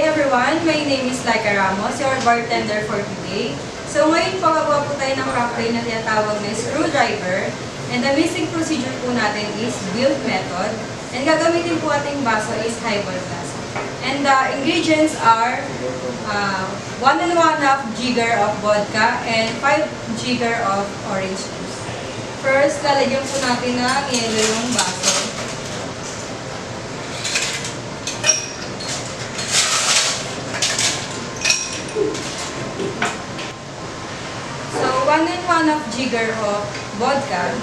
everyone, my name is Laika Ramos, your bartender for today. So ngayon pagagawa po tayo ng cocktail na tinatawag na screwdriver. And the mixing procedure po natin is build method. And gagamitin po ating baso is highball glass. And the ingredients are 1 and 1/2 jigger of vodka and 5 jigger of orange juice. First, lalagyan po natin ng yelo yung baso. So, 1 and 1/2 jigger of vodka.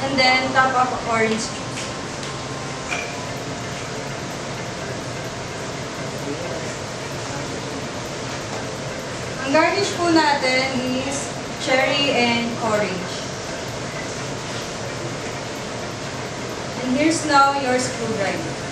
And then, top of orange juice. Ang garnish po natin is cherry and orange. And here's now your screwdriver.